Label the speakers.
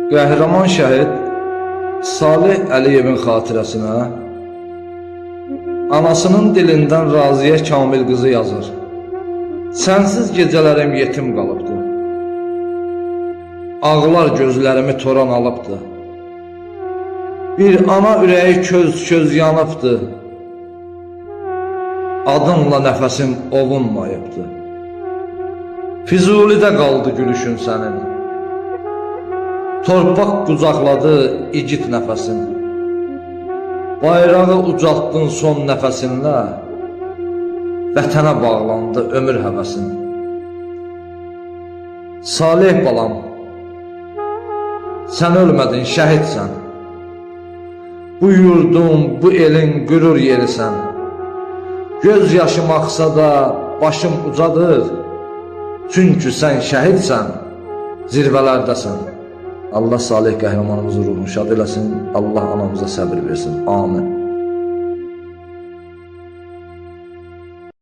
Speaker 1: Qəhrəman şəhid Salih Əliyevin xatirəsinə anasının dilindən Raziyə Kamil qızı yazır. Sənsiz gecələrim yetim qalıbdı. Ağlar gözlərimi toran alıbdı. Bir ana ürəyi köz yanıbdı. Adınla nəfəsim ovunmayıbdı. Füzulidə qaldı gülüşün sənin. Torpaq qucaqladı igid nəfəsin. Bayrağı ucaltdın son nəfəsinlə. Vətənə bağlandı ömür həvəsin. Salih balam, sən ölmədin, şəhidsən. Bu yurdun, bu elin qürur yerisən. Göz yaşım axsa da başım ucadır. Çünki sən şəhidsən, zirvələrdəsən. Allah Salih qəhrəmanımızın ruhunu şad eləsin. Allah anamıza səbir versin. Amin.